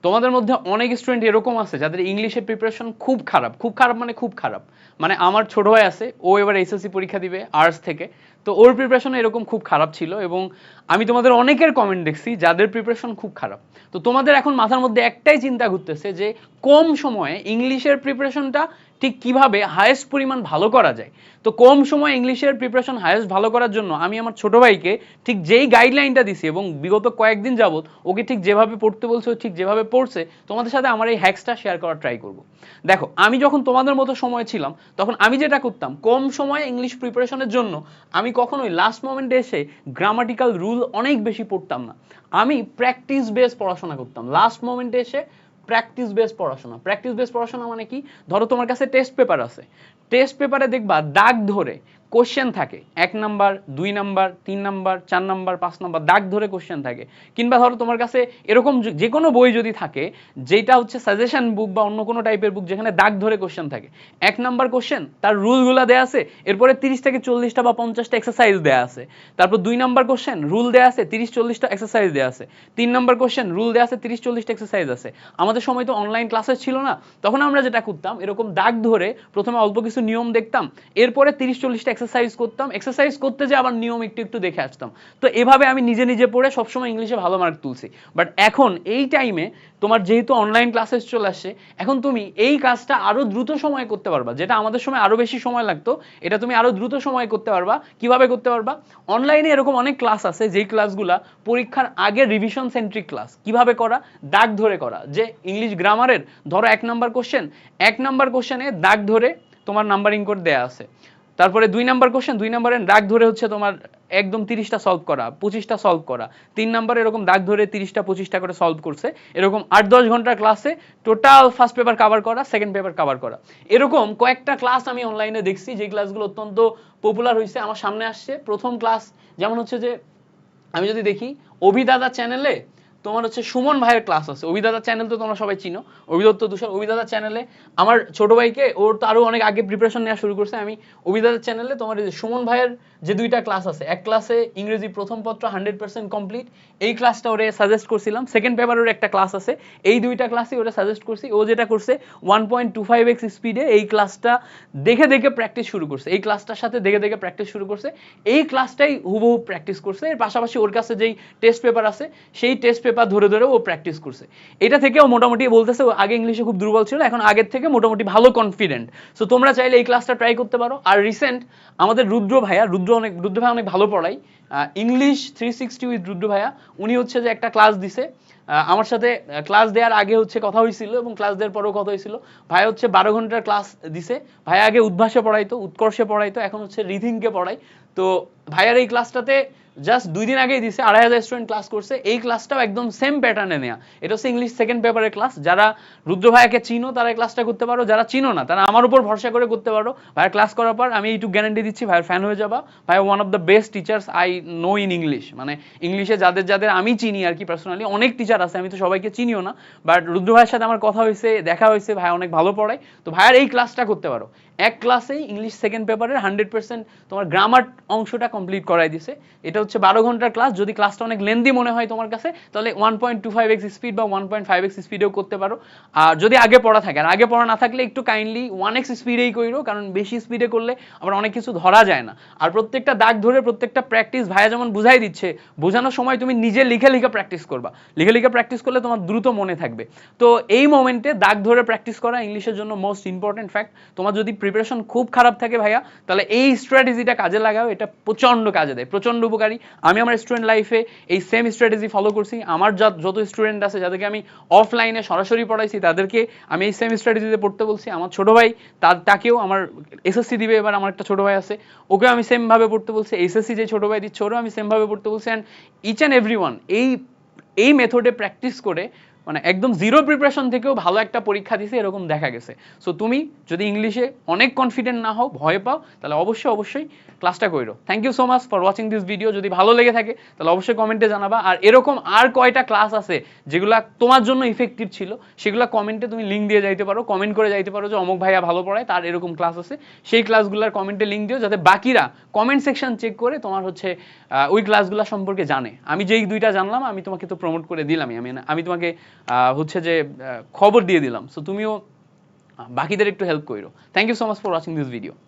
তোমাদের মধ্যে অনেক স্টুডেন্ট এরকম আছে যাদের ইংলিশের প্রিপারেশন খুব খারাপ, খুব খারাপ মানে খুব খারাপ। মানে আমার ছোট ভাই আছে, ও এবার এসএসসি পরীক্ষা দিবে আর্টস থেকে, তো ওর প্রিপারেশন এরকম খুব খারাপ ছিল এবং আমি তোমাদের অনেকের কমেন্ট দেখছি যাদের প্রিপারেশন খুব খারাপ। তো তোমাদের এখন মাথার মধ্যে একটাই চিন্তা ঘুরতেছে যে কম সময়ে ইংলিশের প্রিপারেশনটা ঠিক কিভাবে হায়েস্ট পরিমাণ ভালো করা যায়। তো কম সময় ইংলিশের প্রিপারেশন হায়েস্ট ভালো করার জন্য আমি আমার ছোট ভাইকে ঠিক যেই গাইডলাইনটা দিছি এবং বিগত কয়েকদিন যাবত ওকে ঠিক যেভাবে পড়তে বলছে ও ঠিক যেভাবে পড়ছে, তোমাদের সাথে আমার এই হ্যাক্সটা শেয়ার করার ট্রাই করব। দেখো, আমি যখন তোমাদের মতো সময় ছিলাম তখন আমি যেটা করতাম, কম সময়ে ইংলিশ প্রিপারেশনের জন্য আমি কখনোই লাস্ট মোমেন্টে এসে গ্রামাটিক্যাল রুল অনেক বেশি পড়তাম না। আমি প্র্যাকটিস বেস পড়াশোনা করতাম। লাস্ট মোমেন্টে এসে প্র্যাকটিস বেস পড়াশোনা। প্র্যাকটিস বেস পড়াশোনা মানে কি? ধরো তোমার কাছে টেস্ট পেপার আছে, টেস্ট পেপারে দেখবা দাগ ধরে কোশ্চেন থাকে, 1 number 2 number 3 number 4 number 5 number দাগ ধরে কোশ্চেন থাকে। কিংবা ধরো তোমার কাছে এরকম যে কোনো বই যদি থাকে যেটা হচ্ছে সাজেশন বুক বা অন্য কোনো টাইপের বুক যেখানে দাগ ধরে কোশ্চেন থাকে, 1 নাম্বার কোশ্চেন তার রুলগুলো দেয়া আছে, এরপরে 30 থেকে 40টা বা 50টা এক্সারসাইজ দেয়া আছে। তারপর 2 নাম্বার কোশ্চেন রুল দেয়া আছে, 30-40টা এক্সারসাইজ দেয়া আছে। 3 নাম্বার কোশ্চেন রুল দেয়া আছে, 30-40টা এক্সারসাইজ আছে। আমাদের সময় তো অনলাইন ক্লাসেস ছিল না, তখন আমরা যেটা করতাম এরকম দাগ ধরে প্রথমে অল্প কিছু নিয়ম দেখতাম, এরপরে 30-40টা এক্সারসাইজ করতাম, এক্সারসাইজ করতে যে আবার নিয়ম একটু একটু দেখে আসতাম। তো এভাবে আমি নিজে নিজে পড়ে সবসময় ইংলিশে ভালো মার্ক তুলছি। বাট এখন এই টাইমে তোমার যেহেতু অনলাইন ক্লাসেস চলে আসছে, এখন তুমি এই কাজটা আরো দ্রুত সময়ে করতে পারবা। যেটা আমাদের সময় আরো বেশি সময় লাগতো, এটা তুমি আরো দ্রুত সময়ে করতে পারবা। কিভাবে করতে পারবা? অনলাইনে এরকম অনেক ক্লাস আছে যেই ক্লাসগুলা পরীক্ষার আগে রিভিশন সেন্ট্রিক ক্লাস। কিভাবে করা? দাগ ধরে করা। যে ইংলিশ গ্রামারের ধরো 1 নাম্বার কোশ্চেন, 1 নাম্বার কোশ্চেনে দাগ ধরে তোমার নাম্বারিং কোড দেয়া আছে। তারপরে 2 নাম্বার কোশ্চেন, 2 নাম্বারের দাগ ধরে হচ্ছে তোমার একদম 30টা সলভ করা, 25টা সলভ করা। 3 নাম্বার এরকম দাগ ধরে 30টা 25টা করে সলভ করছে। এরকম 8-10 ঘন্টার ক্লাসে টোটাল ফার্স্ট পেপার কভার করা, সেকেন্ড পেপার কভার করা। এরকম কয়েকটা ক্লাস আমি অনলাইনে দেখছি যে ক্লাসগুলো অত্যন্ত পপুলার হয়েছে, আমার সামনে আসছে। প্রথম ক্লাস যেমন হচ্ছে যে আমি যদি দেখি অভিদাদা চ্যানেলে তোমার হচ্ছে সুমন ভাইয়ের ক্লাস আছে। অভিদাদা চ্যানেল তো তোমরা সবাই চিনো, অভিদত্ত তুষার। অভিদাদা চ্যানেলে আমার ছোট ভাইকে, ওর তো আরো অনেক আগে প্রিপারেশন নেওয়া শুরু করছে, আমি অভিদাদা চ্যানেলে তোমার এই যে সুমন ভাইয়ের যে 2টা ক্লাস আছে, এক ক্লাসে ইংরেজি প্রথম পত্র 100% কমপ্লিট, এই ক্লাসটা ওরে সাজেস্ট করছিলাম। সেকেন্ড পেপারের একটা ক্লাস আছে, এই 2টা ক্লাসই ওরে সাজেস্ট করছি। ও যেটা করছে 1.25x স্পিডে এই ক্লাসটা দেখে দেখে প্র্যাকটিস শুরু করছে, এই ক্লাসটার সাথে দেখে দেখে প্র্যাকটিস শুরু করছে। এই ক্লাসটাই হুবহু প্র্যাকটিস করছে। এর পাশাপাশি ওর কাছে যেই টেস্ট পেপার আছে সেই টেস্ট পেপার ধরে ধরে ও প্র্যাকটিস করছে। এটা থেকে ও মোটামুটি বলতেছে ও আগে ইংলিশে খুব দুর্বল ছিল, এখন আগের থেকে মোটামুটি ভালো কনফিডেন্ট। সো তোমরা চাইলে এই ক্লাসটা ট্রাই করতে পারো। আর রিসেন্ট আমাদের রুদ্র ভাই অনেক ভালো পড়াই, ইংলিশ 360 উইথ রুদ্র ভাইয়া। উনি হচ্ছে যে একটা ক্লাস দিছে আমার সাথে, ক্লাস দেওয়ার আগে হচ্ছে কথা হয়েছিল এবং ক্লাস দেওয়ার পরেও কথা হয়েছিল। ভাই হচ্ছে 12 ঘন্টার ক্লাস দিছে। ভাই আগে উদ্ভাসে পড়াইতো, উৎকর্ষে পড়াইতো, এখন হচ্ছে রিথিংকে পড়াই। তো ভাইয়ার এই ক্লাসটাতে জাস্ট 2 দিন আগেই দিছে, 2500 স্টুডেন্ট ক্লাস করছে। এই ক্লাসটাও একদম সেম প্যাটার্নে নেওয়া। এটা হচ্ছে ইংলিশ সেকেন্ড পেপারের ক্লাস। যারা রুদ্র ভাইয়াকে চিনো তারা এই ক্লাসটা করতে পারো, যারা চিনো না তারা আমার উপর ভরসা করে করতে পারো। ভাইয়ের ক্লাস করার পর আমি এইটুকু গ্যারান্টি দিচ্ছি ভাইয়ের ফ্যান হয়ে যাবা। ভাই one of the best teachers I know in English. মানে ইংলিশে যাদের যাদের আমি চিনি আর কি পার্সোনালি, অনেক টিচার আছে, আমি তো সবাইকে চিনিও না, বাট রুদ্র ভাইয়ের সাথে আমার কথা হয়েছে, দেখা হয়েছে, ভাই অনেক ভালো পড়ায়। তো ভাইয়ের এই ক্লাসটা করতে পারো। এক ক্লাসেই ইংলিশ সেকেন্ড পেপারের 100% তোমার গ্রামার অংশটা কমপ্লিট করাই দিছে। এটা হচ্ছে 12 ঘন্টার ক্লাস। যদি ক্লাসটা অনেক লেন্দি মনে হয় তোমার কাছে, তাহলে 1.25x স্পিড বা 1.5x স্পিডেও করতে পারো। আর যদি আগে পড়া থাকে, আর আগে পড়া না থাকলে একটু কাইন্ডলি 1x স্পিডেই করো, কারণ বেশি স্পিডে করলে আবার অনেক কিছু ধরা যায় না। আর প্রত্যেকটা দাগ ধরে প্রত্যেকটা প্র্যাকটিস ভাইয়া যেমন বুঝাই দিচ্ছে, বোঝানোর সময় তুমি নিজে লিখে লিখে প্র্যাকটিস করবা। লিখে লিখে প্র্যাকটিস করলে তোমার দ্রুত মনে থাকবে। তো এই মোমেন্টে দাগ ধরে প্র্যাকটিস করা ইংলিশের জন্য মোস্ট ইম্পর্টেন্ট ফ্যাক্ট। তোমার যদি প্রিপারেশন খুব খারাপ থাকে ভাইয়া, তাহলে এই স্ট্র্যাটেজিটা কাজে লাগাও, এটা প্রচন্ড কাজে দেয়, প্রচন্ড উপকারী। আমি আমার স্টুডেন্ট লাইফে এই সেম স্ট্র্যাটেজি ফলো করছি। আমার যত স্টুডেন্ট আছে যাদেরকে আমি অফলাইনে সরাসরি পড়াইছি তাদেরকে আমি এই সেম স্ট্র্যাটেজিতে পড়তে বলছি। আমার ছোট ভাই তাকেও, আমার এসএসসি দিবে এবার, আমার একটা ছোট ভাই আছে, ওকেও আমি সেম ভাবে পড়তে বলছি। এসএসসি যে ছোট ভাই দিচ্ছে ওরও আমি সেম ভাবে পড়তে বলছি। অ্যান্ড ইচ অ্যান্ড এভরিওয়ান এই মেথডে প্র্যাকটিস করে মানে একদম জিরো প্রিপারেশন থেকেও ভালো একটা পরীক্ষা দিছে এরকম দেখা গেছে। সো তুমি যদি ইংলিশে অনেক কনফিডেন্ট না হও, ভয় পাও, তাহলে অবশ্যই ক্লাসটা করো। Thank you so much for watching this video. যদি ভালো লেগে থাকে তাহলে অবশ্যই কমেন্টে জানাবা। আর এরকম আর কয়টা ক্লাস আছে যেগুলো তোমার জন্য ইফেক্টিভ ছিল, সেগুলো কমেন্টে তুমি লিঙ্ক দিয়ে যাইতে পারো, কমেন্ট করে যাইতে পারো যে অমুক ভাইয়া ভালো পড়ায়, তার এরকম ক্লাস আছে। সেই ক্লাসগুলোর কমেন্টে লিঙ্ক দিও, যাতে বাকিরা কমেন্ট সেকশন চেক করে তোমার হচ্ছে ওই ক্লাসগুলো সম্পর্কে জানে। আমি যেই 2টা জানলাম আমি তোমাকে তো প্রমোট করে দিলামই, আমি তোমাকে হচ্ছে যে খবর দিয়ে দিলাম। সো তুমিও বাকিদের একটু হেল্প করো। Thank you so much for watching this video.